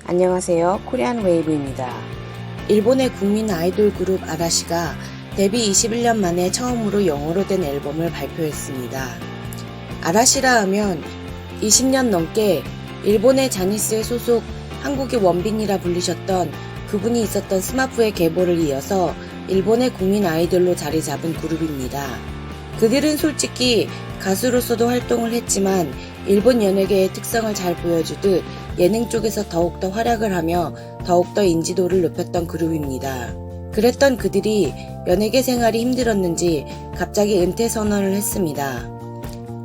안녕하세요. 코리안 웨이브입니다. 일본의 국민 아이돌 그룹 아라시가 데뷔 21년 만에 처음으로 영어로 된 앨범을 발표했습니다. 아라시라 하면 20년 넘게 일본의 자니스의 소속 한국의 원빈이라 불리셨던 그분이 있었던 스마프의 계보를 이어서 일본의 국민 아이돌로 자리 잡은 그룹입니다. 그들은 솔직히 가수로서도 활동을 했지만 일본 연예계의 특성을 잘 보여주듯 예능 쪽에서 더욱더 활약을 하며 더욱더 인지도를 높였던 그룹입니다. 그랬던 그들이 연예계 생활이 힘들었는지 갑자기 은퇴 선언을 했습니다.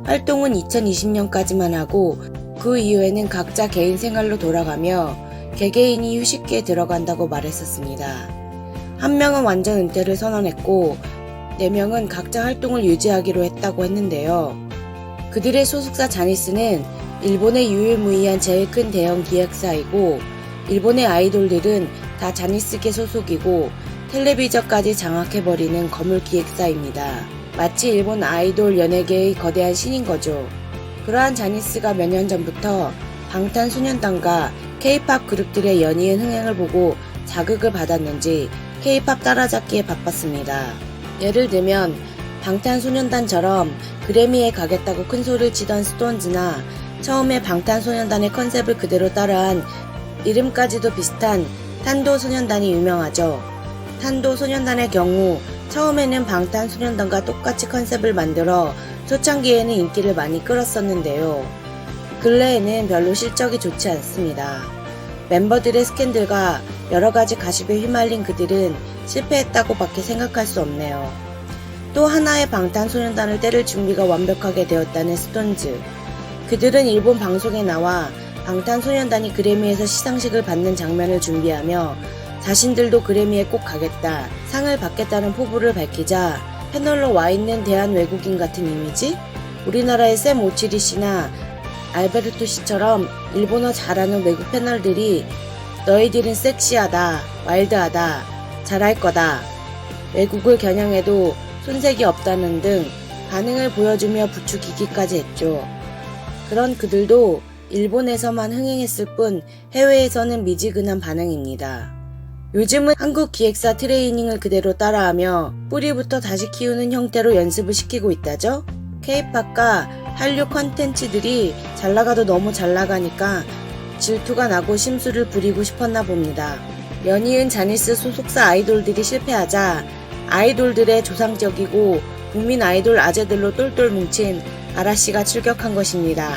활동은 2020년까지만 하고 그 이후에는 각자 개인 생활로 돌아가며 개개인이 휴식기에 들어간다고 말했었습니다. 한 명은 완전 은퇴를 선언했고 4명은 각자 활동을 유지하기로 했다고 했는데요. 그들의 소속사 자니스는 일본의 유일무이한 제일 큰 대형 기획사이고 일본의 아이돌들은 다 자니스계 소속이고 텔레비전까지 장악해버리는 거물 기획사입니다. 마치 일본 아이돌 연예계의 거대한 신인 거죠. 그러한 자니스가 몇 년 전부터 방탄소년단과 K-팝 그룹들의 연이은 흥행을 보고 자극을 받았는지 K-팝 따라잡기에 바빴습니다. 예를 들면 방탄소년단처럼 그래미에 가겠다고 큰소리를 치던 스톤즈나 처음에 방탄소년단의 컨셉을 그대로 따라한 이름까지도 비슷한 탄도소년단이 유명하죠. 탄도소년단의 경우 처음에는 방탄소년단과 똑같이 컨셉을 만들어 초창기에는 인기를 많이 끌었었는데요. 근래에는 별로 실적이 좋지 않습니다. 멤버들의 스캔들과 여러가지 가십에 휘말린 그들은 실패했다고 밖에 생각할 수 없네요. 또 하나의 방탄소년단을 때릴 준비가 완벽하게 되었다는 스톤즈. 그들은 일본 방송에 나와 방탄소년단이 그래미에서 시상식을 받는 장면을 준비하며 자신들도 그래미에 꼭 가겠다, 상을 받겠다는 포부를 밝히자 패널로 와 있는 대한 외국인 같은 이미지? 우리나라의 샘 오치리 씨나 알베르토 씨처럼 일본어 잘하는 외국 패널들이 너희들은 섹시하다, 와일드하다, 잘할 거다, 외국을 겨냥해도 손색이 없다는 등 반응을 보여주며 부추기기까지 했죠. 그런 그들도 일본에서만 흥행했을 뿐 해외에서는 미지근한 반응입니다. 요즘은 한국 기획사 트레이닝을 그대로 따라하며 뿌리부터 다시 키우는 형태로 연습을 시키고 있다죠. K-팝과 한류 컨텐츠들이 잘나가도 너무 잘나가니까 질투가 나고 심술을 부리고 싶었나 봅니다. 연이은 자니스 소속사 아이돌들이 실패하자 아이돌들의 조상적이고 국민 아이돌 아재들로 똘똘 뭉친 아라시가 출격한 것입니다.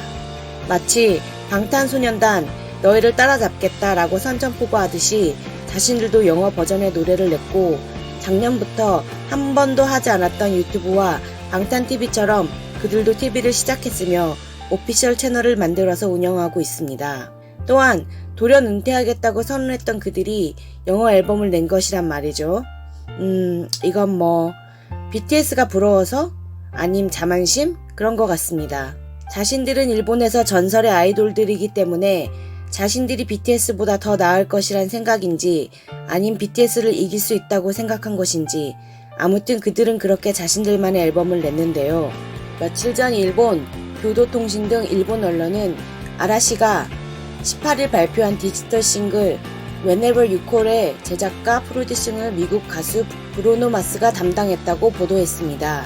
마치 방탄소년단 너희를 따라잡겠다 라고 선전포고하듯이 자신들도 영어 버전의 노래를 냈고 작년부터 한 번도 하지 않았던 유튜브와 방탄TV처럼 그들도 TV를 시작했으며 오피셜 채널을 만들어서 운영하고 있습니다. 또한 돌연 은퇴하겠다고 선언했던 그들이 영어 앨범을 낸 것이란 말이죠. 이건 BTS가 부러워서? 아님 자만심? 그런 것 같습니다. 자신들은 일본에서 전설의 아이돌들이기 때문에 자신들이 BTS보다 더 나을 것이란 생각인지 아님 BTS를 이길 수 있다고 생각한 것인지 아무튼 그들은 그렇게 자신들만의 앨범을 냈는데요. 며칠 전 일본, 교도통신 등 일본 언론은 아라시가 18일 발표한 디지털 싱글 Whenever You Call의 제작과 프로듀싱을 미국 가수 브루노 마스가 담당했다고 보도했습니다.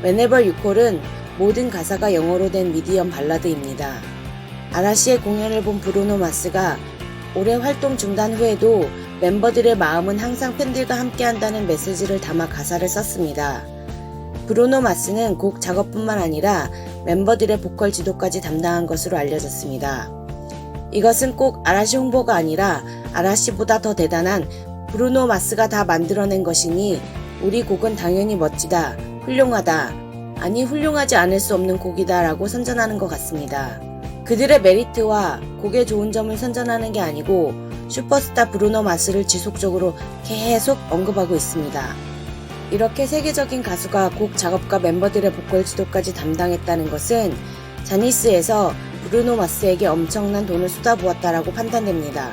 Whenever You Call은 모든 가사가 영어로 된 미디엄 발라드입니다. 아라시의 공연을 본 브루노 마스가 올해 활동 중단 후에도 멤버들의 마음은 항상 팬들과 함께한다는 메시지를 담아 가사를 썼습니다. 브루노 마스는 곡 작업뿐만 아니라 멤버들의 보컬 지도까지 담당한 것으로 알려졌습니다. 이것은 꼭 아라시 홍보가 아니라 아라시보다 더 대단한 브루노 마스가 다 만들어낸 것이니 우리 곡은 당연히 멋지다, 훌륭하다, 아니 훌륭하지 않을 수 없는 곡이다 라고 선전하는 것 같습니다. 그들의 메리트와 곡의 좋은 점을 선전하는 게 아니고 슈퍼스타 브루노 마스를 지속적으로 계속 언급하고 있습니다. 이렇게 세계적인 가수가 곡 작업과 멤버들의 보컬 지도까지 담당했다는 것은 자니스에서 브루노 마스에게 엄청난 돈을 쏟아부었다라고 판단됩니다.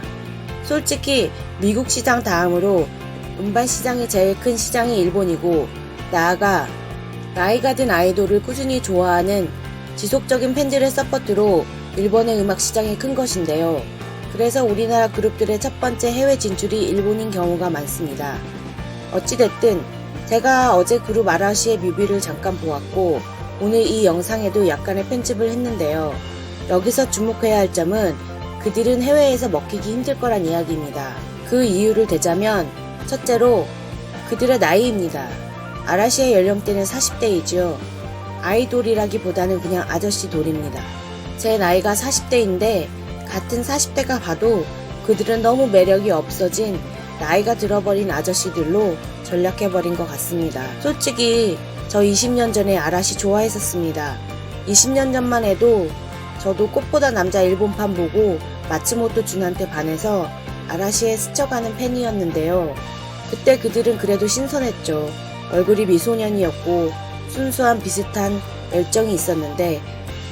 솔직히 미국 시장 다음으로 음반 시장이 제일 큰 시장이 일본이고 나아가 나이가 든 아이돌을 꾸준히 좋아하는 지속적인 팬들의 서포트로 일본의 음악 시장이 큰 것인데요. 그래서 우리나라 그룹들의 첫 번째 해외 진출이 일본인 경우가 많습니다. 어찌됐든 제가 어제 그룹 아라시의 뮤비를 잠깐 보았고 오늘 이 영상에도 약간의 편집을 했는데요. 여기서 주목해야 할 점은 그들은 해외에서 먹히기 힘들 거란 이야기입니다. 그 이유를 대자면 첫째로 그들의 나이입니다. 아라시의 연령대는 40대이죠. 아이돌이라기보다는 그냥 아저씨 돌입니다. 제 나이가 40대인데 같은 40대가 봐도 그들은 너무 매력이 없어진 나이가 들어버린 아저씨들로 전락해버린 것 같습니다. 솔직히 저 20년 전에 아라시 좋아했었습니다. 20년 전만 해도 저도 꽃보다 남자 일본판 보고 마츠모토 준한테 반해서 아라시에 스쳐가는 팬이었는데요. 그때 그들은 그래도 신선했죠. 얼굴이 미소년이었고 순수한 비슷한 열정이 있었는데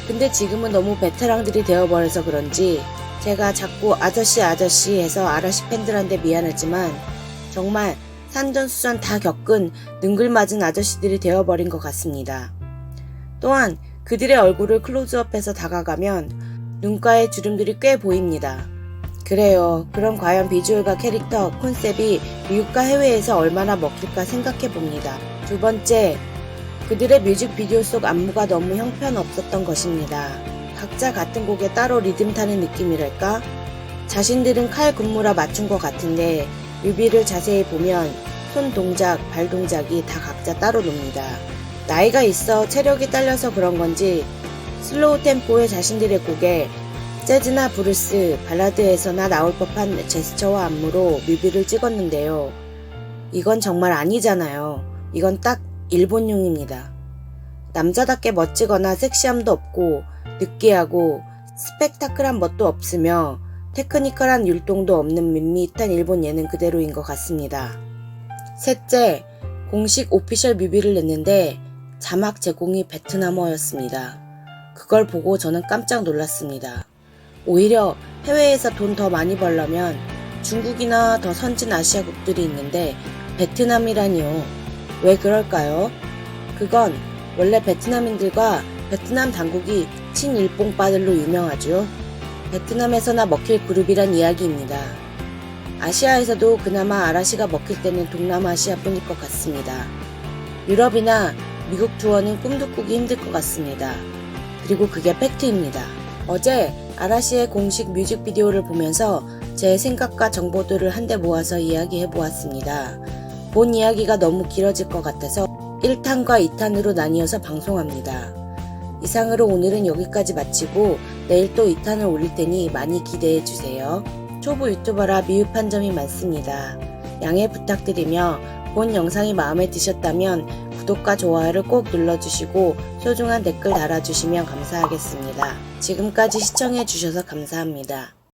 근데 지금은 너무 베테랑들이 되어버려서 그런지 제가 자꾸 아저씨 해서 아라시 팬들한테 미안하지만 정말 산전수전 다 겪은 능글맞은 아저씨들이 되어버린 것 같습니다. 또한 그들의 얼굴을 클로즈업해서 다가가면 눈가에 주름들이 꽤 보입니다. 그래요. 그럼 과연 비주얼과 캐릭터, 콘셉이 미국과 해외에서 얼마나 먹힐까 생각해봅니다. 두 번째, 그들의 뮤직비디오 속 안무가 너무 형편없었던 것입니다. 각자 같은 곡에 따로 리듬 타는 느낌이랄까? 자신들은 칼 군무라 맞춘 것 같은데 뮤비를 자세히 보면 손 동작, 발 동작이 다 각자 따로 놉니다. 나이가 있어 체력이 딸려서 그런 건지 슬로우 템포의 자신들의 곡에 재즈나 브루스, 발라드에서나 나올 법한 제스처와 안무로 뮤비를 찍었는데요. 이건 정말 아니잖아요. 이건 딱 일본용입니다. 남자답게 멋지거나 섹시함도 없고 느끼하고 스펙타클한 멋도 없으며 테크니컬한 율동도 없는 밋밋한 일본 예능 그대로인 것 같습니다. 셋째, 공식 오피셜 뮤비를 냈는데 자막 제공이 베트남어였습니다. 그걸 보고 저는 깜짝 놀랐습니다. 오히려 해외에서 돈 더 많이 벌려면 중국이나 더 선진 아시아국들이 있는데 베트남이라니요. 왜 그럴까요? 그건 원래 베트남인들과 베트남 당국이 친일뽕빠들로 유명하죠. 베트남에서나 먹힐 그룹이란 이야기입니다. 아시아에서도 그나마 아라시가 먹힐 때는 동남아시아 뿐일 것 같습니다. 유럽이나 미국 투어는 꿈도 꾸기 힘들 것 같습니다. 그리고 그게 팩트입니다. 어제 아라시의 공식 뮤직비디오를 보면서 제 생각과 정보들을 한데 모아서 이야기해 보았습니다. 본 이야기가 너무 길어질 것 같아서 1탄과 2탄으로 나뉘어서 방송합니다. 이상으로 오늘은 여기까지 마치고 내일 또 2탄을 올릴 테니 많이 기대해 주세요. 초보 유튜버라 미흡한 점이 많습니다. 양해 부탁드리며 본 영상이 마음에 드셨다면 구독과 좋아요를 꼭 눌러주시고 소중한 댓글 달아주시면 감사하겠습니다. 지금까지 시청해 주셔서 감사합니다.